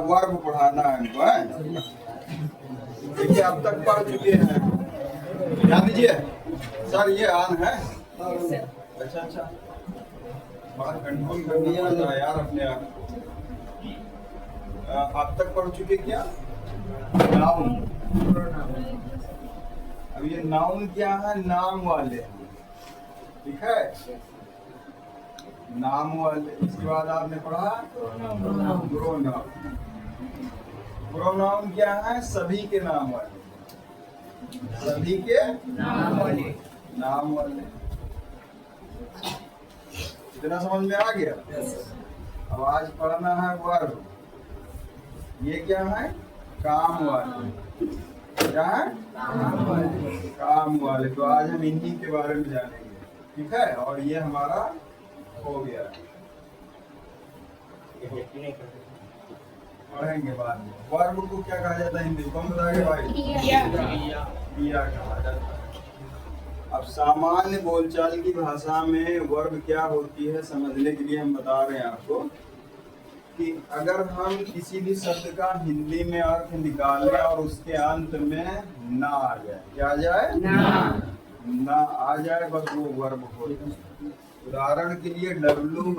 Verb पढ़ाना है हमको, है? देखिए अब तक पढ़ चुके हैं, ध्यान दीजिए। सर ये ऑन है? अच्छा अच्छा, बात कंट्रोल करना पड़ता है यार अपने आप। अब तक पढ़ चुके क्या? नाउन। अब ये नाउन क्या है? नाम वाले, ठीक है, नाम वाले। इसके बाद आपने पढ़ा प्रोनाउन। प्रोनाउन क्या है? सभी के नाम वाले, सभी के नाम वाले, नाम वाले। इतना समझ में आ गया? अब आज पढ़ना है वर्ब। ये क्या है? काम वाले। क्या है? काम वाले। तो आज हम इन्हीं के बारे में जानेंगे, ठीक है। और ये हमारा हो गया, पढ़ेंगे बाद में। वर्ब को क्या कहा जाता है हिंदी? कौन बताएगा भाई? क्रिया कहा जाता है। अब सामान्य बोलचाल की भाषा में वर्ब क्या होती है समझने के लिए हम बता रहे हैं आपको कि अगर हम किसी भी शब्द का हिंदी में अर्थ निकालें और उसके अंत में ना आ जाए, क्या आ जाए? ना आ जाए, बस वो वर्ब हो जाए। उदाहरण के लिए WRITE,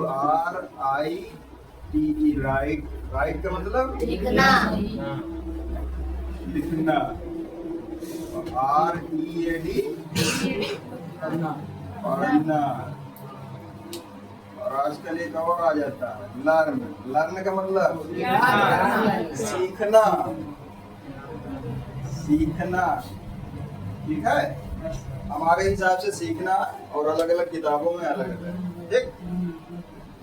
राइट। राइट का मतलब लिखना। लिखना। READ पढ़ना। और आजकल एक और आ जाता है लर्न। लर्न का मतलब सीखना। सीखना, ठीक है। हमारे हिसाब से सीखना और अलग अलग किताबों में अलग अलग, ठीक।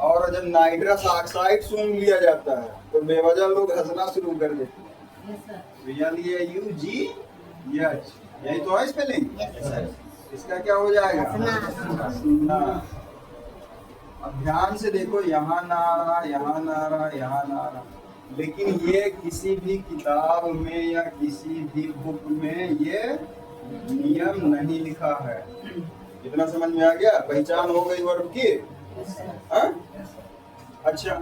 और जब नाइट्रस ऑक्साइड सूंघ लिया जाता है तो बेवजह लोग हंसना शुरू कर देते हैं। REAUGH, यही तो है स्पेलिंग। इसका क्या हो जाएगा? हंसना। अब ध्यान से देखो, यहाँ ना आ रहा, यहाँ ना आ रहा, यहाँ ना आ रहा, लेकिन ये किसी भी किताब में या किसी भी बुक में ये नियम नहीं लिखा है। कितना समझ में आ गया? पहचान हो गई वर्ब की? हाँ? अच्छा,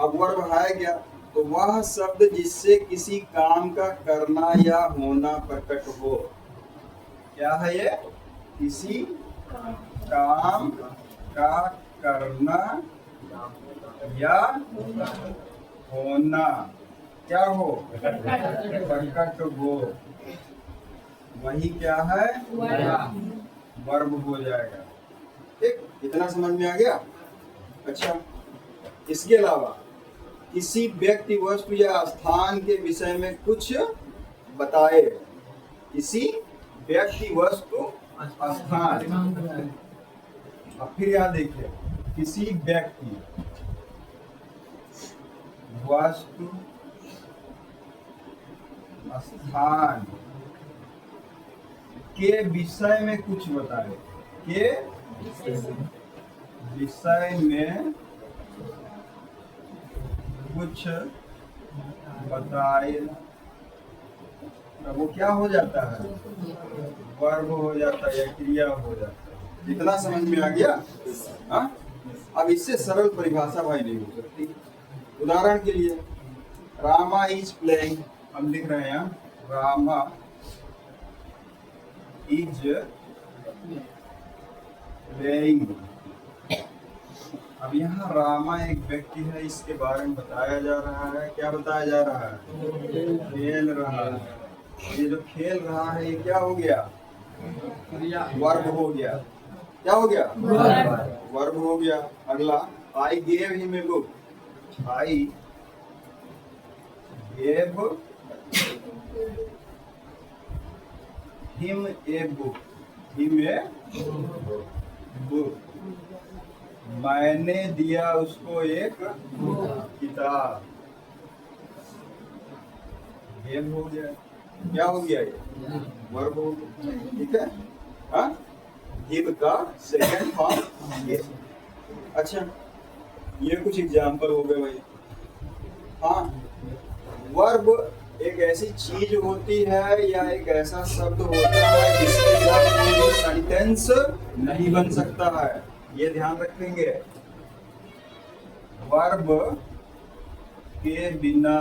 अब वर्ब है क्या? तो वह शब्द जिससे किसी काम का करना या होना प्रकट हो। क्या है ये? किसी काम का करना या होना क्या हो? प्रकट हो, वही क्या है? वर्ब हो जाएगा, ठीक। इतना समझ में आ गया? अच्छा, इसके अलावा किसी व्यक्ति, वस्तु या स्थान के विषय में कुछ बताए। किसी व्यक्ति, वस्तु, स्थान। अब फिर यहाँ देखिए, किसी व्यक्ति, वस्तु, स्थान के विषय में कुछ बताए। के विषय में कुछ बताए, तो वो क्या हो जाता है? वर्ब हो जाता है या क्रिया हो जाता है। इतना समझ में आ गया? हाँ? अब इससे सरल परिभाषा भाई नहीं हो सकती। उदाहरण के लिए रामा इज प्लेइंग, हम लिख रहे हैं रामा इज प्लेइंग। अब यहाँ रामा एक व्यक्ति है, इसके बारे में बताया जा रहा है। क्या बताया जा रहा है? खेल रहा है। ये जो खेल रहा है ये क्या हो गया? वर्ब हो गया। क्या हो गया? वर्ब हो गया। अगला, I gave him a book. I gave him a book. Him a book, मैंने दिया उसको एक किताब। गेव हो गया। क्या हो गया? ये वर्ब हो गया, ठीक है। हाँ, गिव का सेकंड फॉर्म ये। अच्छा, ये कुछ एग्जाम्पल हो गए भाई। हाँ, वर्ब एक ऐसी चीज होती है या एक ऐसा शब्द होता है जिसके बिना कोई सेंटेंस नहीं बन सकता है। ये ध्यान रखेंगे। वर्ब के बिना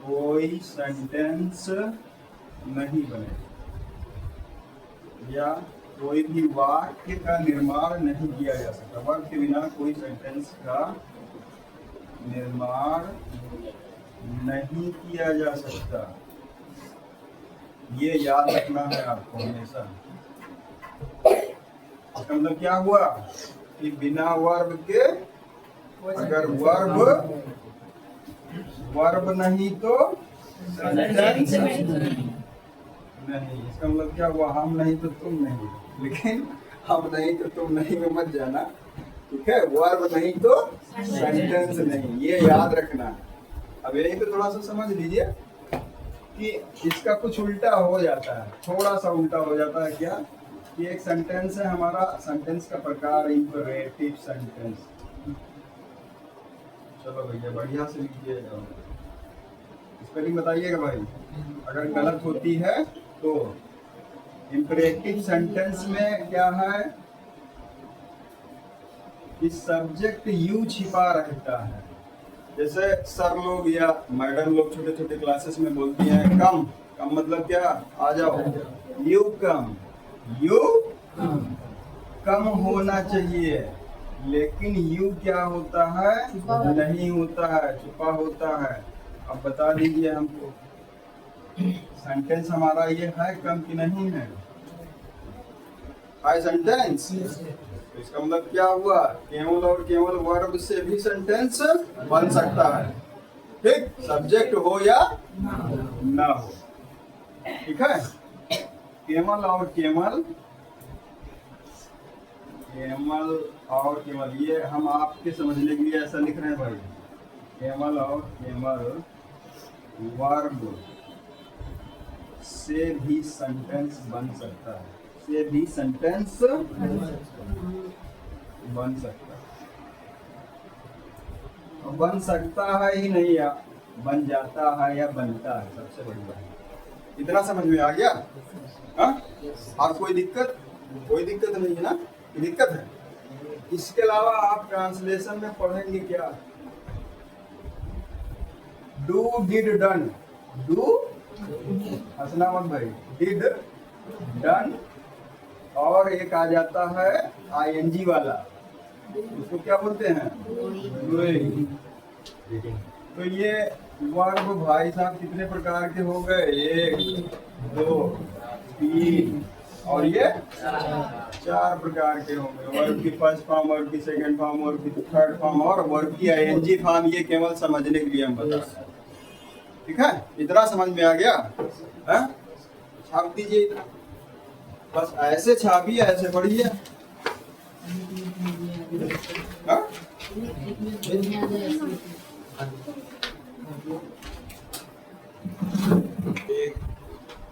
कोई सेंटेंस नहीं बने या कोई भी वाक्य का निर्माण नहीं किया जा सकता। वर्ब के बिना कोई सेंटेंस का निर्माण नहीं किया जा सकता। ये याद रखना है आपको हमेशा। इसका मतलब क्या हुआ कि बिना वर्ब के, अगर वर्ब नहीं तो सेंटेंस नहीं। इसका मतलब क्या हुआ, हम नहीं तो तुम नहीं, लेकिन हम नहीं तो तुम नहीं में मत जाना, ठीक है। वर्ब नहीं तो सेंटेंस नहीं, ये याद रखना। अब यही तो थोड़ा सा समझ लीजिए कि इसका कुछ उल्टा हो जाता है, थोड़ा सा उल्टा हो जाता है। क्या कि एक सेंटेंस है हमारा, सेंटेंस का प्रकार इंपरेटिव सेंटेंस। चलो भैया बढ़िया से लिखिए जाओ, स्पेलिंग बताइएगा भाई, अगर गलत होती है तो। इंपरेटिव सेंटेंस में क्या है कि सब्जेक्ट यू छिपा रहता है। जैसे सर लोग या मैडम लोग छोटे छोटे क्लासेस में बोलती हैं कम, कम मतलब क्या, आ जाओ, यू कम, यू कम होना चाहिए, लेकिन यू क्या होता है, नहीं होता है, छुपा होता है। अब बता दीजिए हमको, सेंटेंस हमारा ये है कम कि नहीं है, है सेंटेंस। तो इसका मतलब क्या हुआ, केवल और केवल वर्ब से भी सेंटेंस बन सकता है, ठीक, सब्जेक्ट हो या ना हो, ठीक है। केवल और केवल, केवल और केवल, ये हम आपके समझने के लिए ऐसा लिख रहे हैं भाई। केवल और केवल वर्ब से भी सेंटेंस बन सकता है, से भी सेंटेंस बन सकता है। बन सकता है ही नहीं, या बन जाता है या बनता है, सबसे बड़ी बात। इतना समझ में आ गया? हाँ, और कोई दिक्कत? कोई दिक्कत नहीं है ना? दिक्कत है? इसके अलावा आप ट्रांसलेशन में पढ़ेंगे क्या, डू, डिड, डन। डू, हंसना मत भाई, डिड, डन, और एक आ जाता है आईएनजी वाला, उसको क्या बोलते हैं, डूइंग। तो ये वर्ब भाई साहब कितने प्रकार के हो गए, 1 2 3 और ये 4 प्रकार के होंगे। वर्ब की फर्स्ट फॉर्म, वर्ब की सेकंड फॉर्म, वर्ब की थर्ड फॉर्म और वर्ब की आईएनजी फॉर्म। ये केवल समझने के लिए हम बता रहे हैं, ठीक है। इतना समझ में आ गया? है? छाप दीजिए इतना, बस ऐसे छापिए, ऐसे पढ़िए।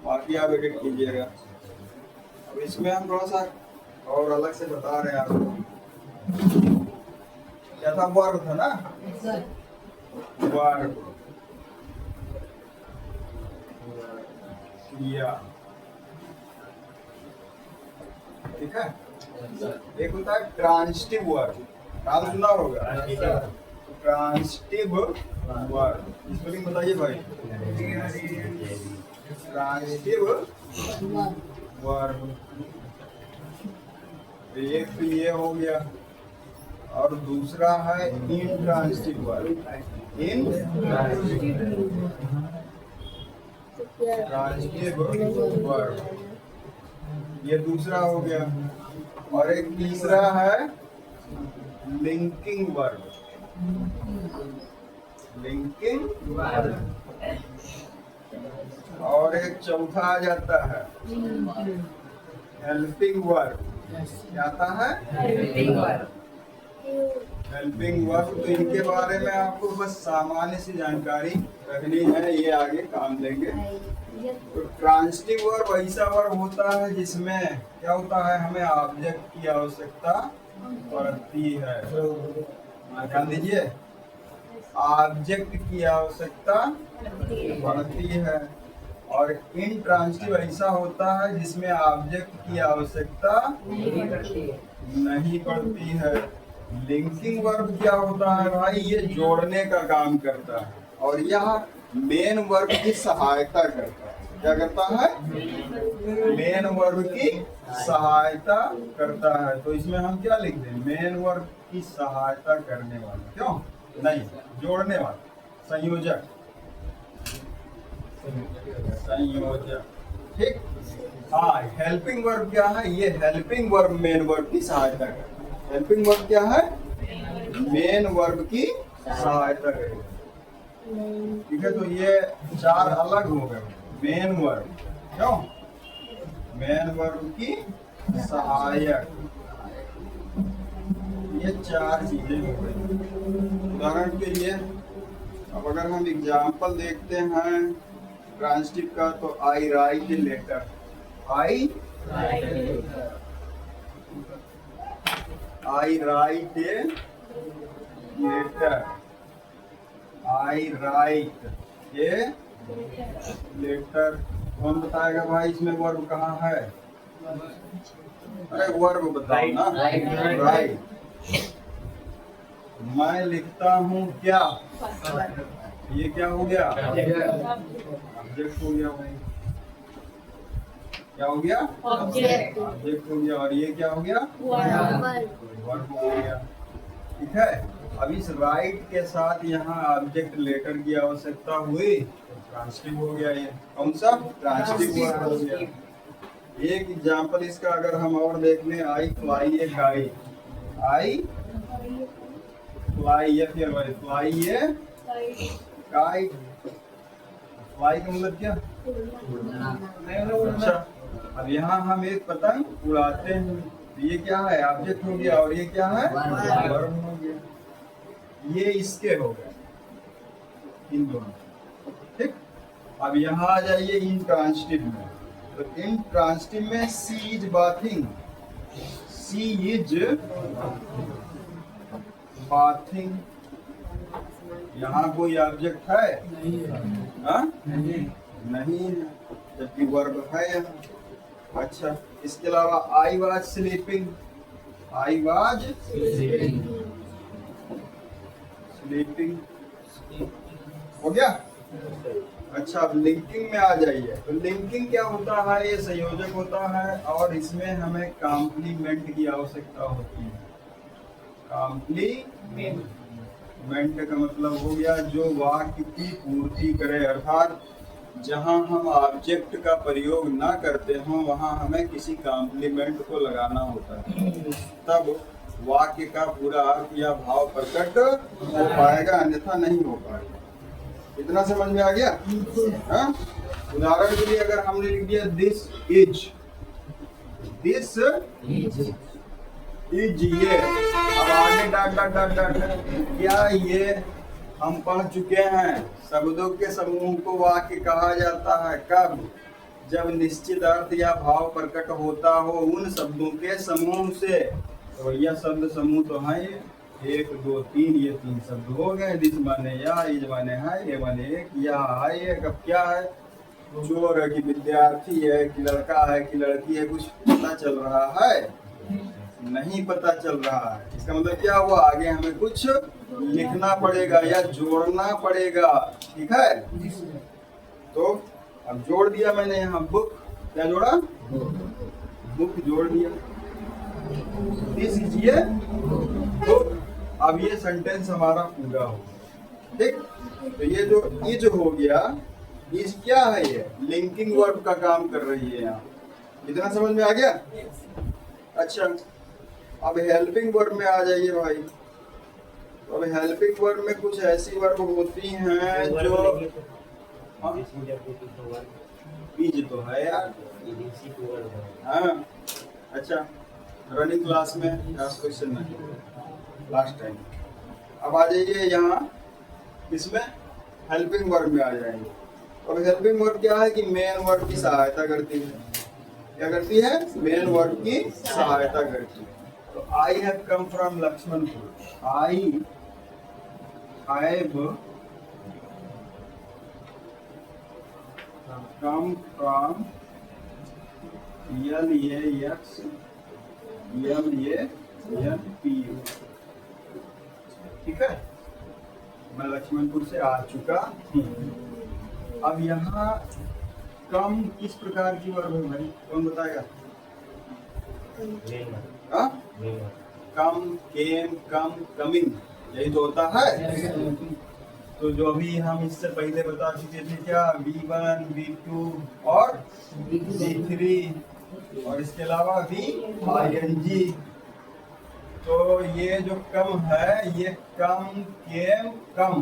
बाकी आप एडिट कीजिएगा। अब इसमें हम थोड़ा सा और अलग से बता रहे हैं आपको। क्या था, वर्ब था ना, वर्ब किया, ठीक है। एक होता है ट्रांजिटिव वर्ब, नाम सुना होगा, ट्रांजिटिव वर्ब। स्पेलिंग बताइए भाई, ट्रांजिटिव वर्ब। एक तो ये हो गया, और दूसरा है इंट्रांजिटिव वर्ब। ट्रांजिटिव वर्ब, ये दूसरा हो गया। और एक तीसरा है लिंकिंग वर्ब, लिंकिंग वर्ब। और एक चौथा आ जाता है हेल्पिंग वर्ब। क्या आता है, हेल्पिंग वर्ब। हेल्पिंग वर्ब, तो इनके बारे में आपको बस सामान्य सी जानकारी रखनी है, ये आगे काम देंगे। तो ट्रांजिटिव वर्ब ऐसा वर्ब होता है जिसमें क्या होता है, हमें ऑब्जेक्ट की आवश्यकता पड़ती है। ध्यान दीजिए, ऑब्जेक्ट की आवश्यकता पड़ती है। और इंट्रांजिटिव ऐसा होता है जिसमें ऑब्जेक्ट की आवश्यकता नहीं पड़ती है। लिंकिंग वर्ब क्या होता है भाई? ये जोड़ने का काम करता है और यह मेन वर्ब की सहायता करता है। क्या करता है? मेन वर्ब की सहायता करता है। तो इसमें हम क्या लिख दें? मेन वर्ब की सहायता करने वाला, क्यों नहीं, जोड़ने वाला, संयोजक, संयोजक, ठीक। हाँ, हेल्पिंग वर्ब क्या है? ये हेल्पिंग वर्ब मेन वर्ब की सहायता करता है। हेल्पिंग वर्ब क्या है? मेन वर्ब की सहायता करेगा। ठीक है, तो ये चार अलग हो गए। मेन वर्ब, क्यों? मेन वर्ब की सहायक, ये चार चीजें हो गई। उदाहरण के लिए अब अगर हम एग्जाम्पल देखते हैं ट्रांसटिव का, तो I write a letter, I write a letter, I write a letter. कौन बताएगा भाई इसमें वर्ब कहाँ है? अरे वर्ब बताओ ना। राइट। मैं लिखता हूँ क्या? ये क्या हो गया? ऑब्जेक्ट हो गया भाई। क्या हो गया? ऑब्जेक्ट हो गया। और ये क्या हो गया? वर्ब हो गया। ठीक है, अब इस राइट के साथ यहाँ ऑब्जेक्ट लेटर की आवश्यकता हुई, ट्रांसटिव हो गया। ये कौन सा? ट्रांसटिव वर्ब हो गया। एक एग्जांपल इसका अगर हम और देख लें, I fly a kite, I fly a, फिर भाई फ्लाई ए काइट। फ्लाई का मतलब क्या? अच्छा, अब यहाँ हम एक पतंग उड़ाते हैं, ये क्या है? ऑब्जेक्ट हो गया। और ये क्या है? वर्ब हो गया। ये इसके हो गए, इन दोनों। ठीक, अब यहाँ आ जाइए इंट्रांजिटिव में। तो इंट्रांजिटिव में she is bathing, she is bathing, यहाँ कोई ऑब्जेक्ट है? नहीं, जबकि वर्ब है यहाँ। अच्छा, इसके अलावा I was sleeping, I was sleeping हो गया। अच्छा, अब लिंकिंग में आ जाइए। तो लिंकिंग क्या होता है? ये संयोजक होता है और इसमें हमें कॉम्प्लीमेंट की आवश्यकता होती है। कॉम्प्लीमेंट का मतलब हो गया जो वाक्य की पूर्ति करे, अर्थात जहां हम ऑब्जेक्ट का प्रयोग ना करते हो वहां हमें किसी कॉम्प्लीमेंट को लगाना होता है, तब वाक्य का पूरा अर्थ या भाव प्रकट हो पाएगा, अन्यथा नहीं हो पाएगा। इतना समझ में आ गया? हाँ? उदाहरण के लिए अगर हमने लिख दिया दिस इज, दिस इज ये, अब आगे डॉट डॉट डॉट डॉट, क्या ये हम पढ़ चुके हैं। शब्दों के समूह को वाक्य कहा जाता है कब? जब निश्चित अर्थ या भाव प्रकट होता हो उन शब्दों के समूह से। तो यह शब्द समूह तो है, 1 2 3, ये 3 शब्द हो गए। दिस माने या, इज माने है, ये माने एक, या है एक। अब क्या है? चोर है कि विद्यार्थी है कि लड़का है कि लड़की है, कुछ पता चल रहा है? नहीं पता चल रहा है। इसका मतलब क्या हुआ? आगे हमें कुछ लिखना पड़ेगा या जोड़ना पड़ेगा। ठीक है, तो अब जोड़ दिया मैंने यहाँ बुक, क्या जोड़ा? बुक जोड़ दिया। दिस इज ये बुक। अब ये सेंटेंस हमारा पूरा हो। ठीक, तो ये जो इज हो गया, इज क्या है? ये लिंकिंग वर्ब का काम कर रही है यहाँ। इतना समझ में आ गया? अच्छा, अब हेल्पिंग वर्ब में आ जाइए भाई। तो अब हेल्पिंग वर्ब में कुछ ऐसी वर्ब होती हैं जो इज तो है यार। हाँ, अच्छा, रनिंग क्लास में क्वेश्चन नहीं, लास्ट टाइम। अब आ जाइए यहाँ, इसमें हेल्पिंग वर्ब में आ जाएंगे। अब हेल्पिंग वर्ब क्या है कि मेन वर्ब की सहायता करती है। क्या करती है? मेन वर्ब की सहायता करती है। तो I have come from Lakshmanpur, I have come from LAX LANPU। ठीक है, मैं लक्ष्मणपुर से आ चुका हूँ। अब यहाँ कम किस प्रकार की वर्ब है भाई, कौन बताएगा? हाँ? कम, केम, कम, कमिंग, यही तो होता है। तो जो अभी हम इससे पहले बता चुके थे क्या, V1, V2 और V3 और इसके अलावा VING। तो ये जो कम है ये कम, केम, कम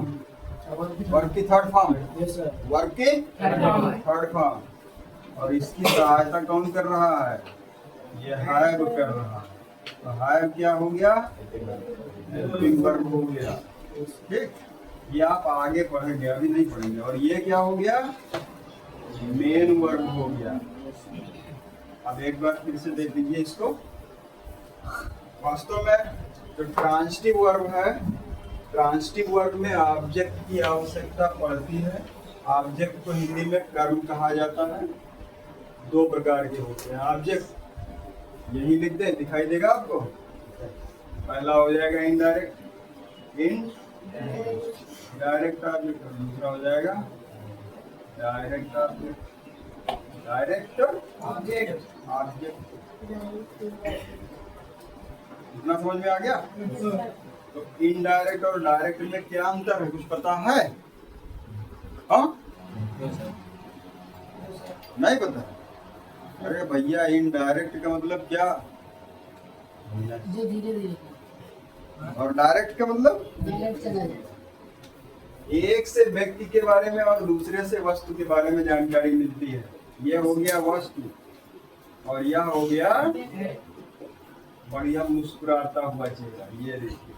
वर्ग की थर्ड फॉर्म है, वर्ग की थर्ड फॉर्म। और इसकी सहायता कौन कर रहा है? ये हैव कर रहा है। तो हैव क्या हो गया? हेल्पिंग वर्ब हो गया। ठीक, ये आप आगे पढ़ेंगे, अभी नहीं पढ़ेंगे। और ये क्या हो गया? मेन वर्ब हो गया। अब एक बार फिर से देख लीजिए इसको। वास्तव में जो ट्रांजिटिव वर्ब है, ट्रांजिटिव वर्ब में ऑब्जेक्ट की आवश्यकता पड़ती है। ऑब्जेक्ट को हिंदी में कर्म कहा जाता है। दो प्रकार के होते हैं ऑब्जेक्ट, यही लिख दे, दिखाई देगा आपको। पहला हो जाएगा इनडायरेक्ट, डायरेक्ट ऑब्जेक्ट। दूसरा हो जाएगा डायरेक्ट ऑब्जेक्ट, डायरेक्ट ऑब्जेक्ट। इतना समझ में आ गया? तो इनडायरेक्ट और डायरेक्ट में क्या अंतर है, कुछ पता है? हाँ, नहीं पता? अरे भैया, इनडायरेक्ट का मतलब क्या जो धीरे धीरे और डायरेक्ट का मतलब एक से व्यक्ति के बारे में और दूसरे से वस्तु के बारे में जानकारी मिलती है। ये हो गया वस्तु और यह हो गया बढ़िया मुस्कुराता हुआ चेहरा, ये देखिए।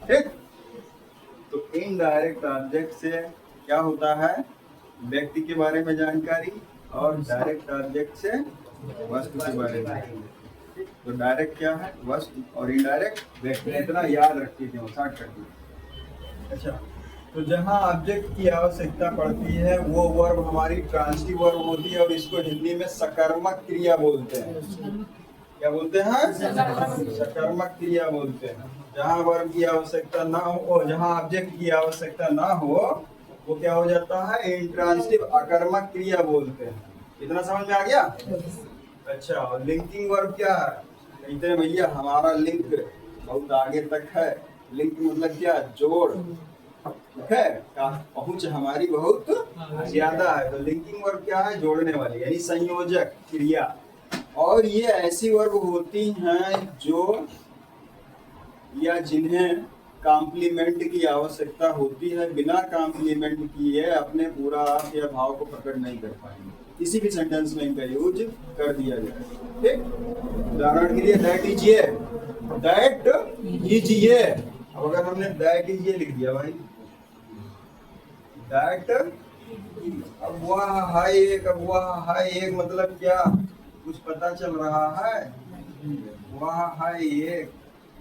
ठीक, तो इनडायरेक्ट ऑब्जेक्ट से क्या होता है? व्यक्ति के बारे में जानकारी, और डायरेक्ट ऑब्जेक्ट से वस्तु के बारे में। तो डायरेक्ट क्या है? वस्तु, और इनडायरेक्ट व्यक्ति। इतना याद रखिए, शॉर्ट कर दिए। अच्छा, तो जहाँ ऑब्जेक्ट की आवश्यकता पड़ती है वो वर्ब हमारी ट्रांजिटिव वर्ब होती है और इसको हिंदी में सकर्मक क्रिया बोलते हैं। क्या बोलते हैं? सकर्मक क्रिया बोलते हैं। जहाँ वर्ब की आवश्यकता ना हो और जहाँ ऑब्जेक्ट की आवश्यकता ना हो वो क्या हो जाता है? इंट्रांजिटिव अकर्मक क्रिया बोलते हैं। इतना समझ में आ गया? अच्छा, और लिंकिंग वर्ब क्या है? कहते हैं भैया हमारा लिंक बहुत आगे तक है। लिंक मतलब क्या? जोड़। ठीक है, पहुंच हमारी बहुत ज्यादा है। तो लिंकिंग वर्ब क्या है? जोड़ने वाली, यानी संयोजक क्रिया। और ये ऐसी वर्ब होती हैं जो या जिन्हें कॉम्प्लीमेंट की आवश्यकता होती है। बिना कॉम्प्लीमेंट किए अपने पूरा अर्थ या भाव को प्रकट नहीं कर पाएंगे। किसी भी सेंटेंस में इनका यूज कर दिया जाए। ठीक, उदाहरण के लिए दैट इज ये, दैट इज ये। अब अगर हमने दैट इज ये लिख दिया भाई, दैट, अब वह है एक, अब वह है एक मतलब क्या? कुछ पता चल रहा है? वह है एक,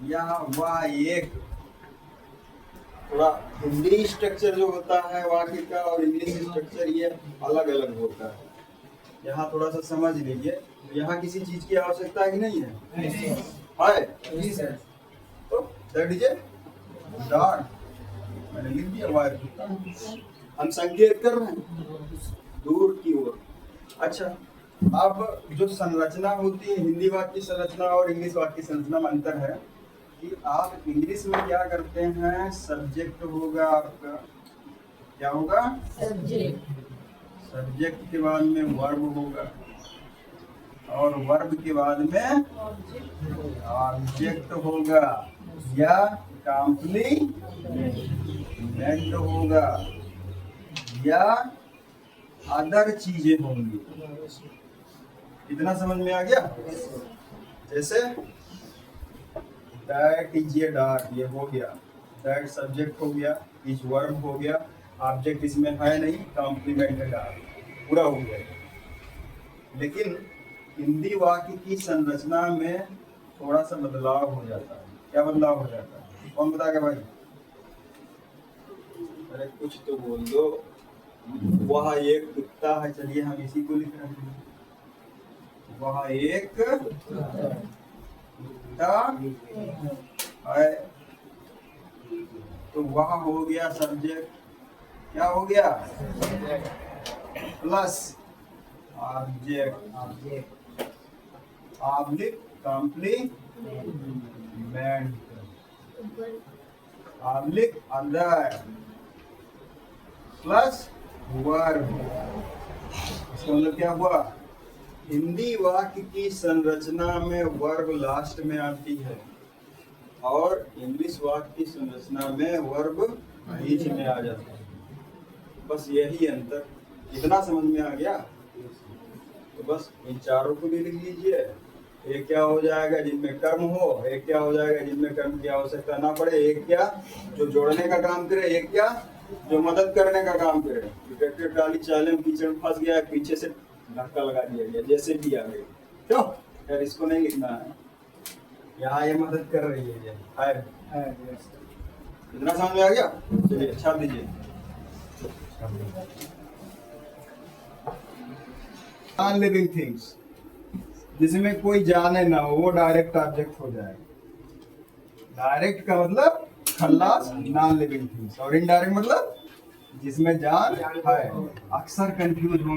यहाँ वह एक। थोड़ा हिंदी स्ट्रक्चर जो होता है वाक्य का और इंग्लिश स्ट्रक्चर ये अलग अलग होता है। यहाँ थोड़ा सा समझ लीजिए। यहाँ किसी चीज की आवश्यकता है कि नहीं है? है। तो दैट इज ए डॉट, मैंने लिख दिया वायर। हम संकेत कर रहे हैं दूर की ओर। अच्छा, अब जो संरचना होती है हिंदी वाक्य की संरचना और इंग्लिश वाक्य की संरचना में अंतर है कि आप इंग्लिश में क्या करते हैं? सब्जेक्ट होगा आपका, क्या होगा? सब्जेक्ट। सब्जेक्ट के बाद में वर्ब होगा और वर्ब के बाद में ऑब्जेक्ट होगा या कॉम्प्लीमेंट होगा या अदर चीजें होंगी। इतना समझ में आ गया? जैसे दैट इज ये डॉट, ये हो गया, दैट सब्जेक्ट हो गया, इज वर्ब हो गया, ऑब्जेक्ट इसमें है नहीं, कॉम्प्लीमेंट है डॉट, पूरा हो गया। लेकिन हिंदी वाक्य की संरचना में थोड़ा सा बदलाव हो जाता है। क्या बदलाव हो जाता है? कौन बताएगा भाई? अरे कुछ तो बोल दो। वह एक कुत्ता है। चलिए हम इसी को लिख रहे हैं, वह एक कुत्ता है। तो वह हो गया सब्जेक्ट, क्या हो गया, plus object, oblique complement, oblique अंदर, प्लस वर्ब। इसका मतलब क्या हुआ, हिंदी वाक्य की संरचना में वर्ब लास्ट में आती है और इंग्लिश वाक्य की संरचना में वर्ब बीच में आ जाता है। बस यही अंतर, इतना समझ में आ गया। तो बस इन चारों को भी लिख लीजिए। एक क्या हो जाएगा जिनमें कर्म हो, एक क्या हो जाएगा जिनमें कर्म की आवश्यकता ना पड़े, एक क्या जो जोड़ने का काम करे, एक क्या जो मदद करने का काम करे। ट्रैक्टर ट्राली चाले में कीचड़ में फंस गया, पीछे से धक्का लगा दिया गया, जैसे भी आ गई। क्यों यार, इसको नहीं लिखना है, यहाँ ये मदद कर रही है, ये है। इतना समझ में आ गया। चलिए छाप दीजिए। नॉन लिविंग थिंग्स, जिसमें कोई जाने ना हो, वो डायरेक्ट ऑब्जेक्ट हो जाएगा। डायरेक्ट का मतलब खल्लास, नॉन लिविंग थिंग्स, और इनडायरेक्ट मतलब जिसमें जान है। अक्सर कंफ्यूज हो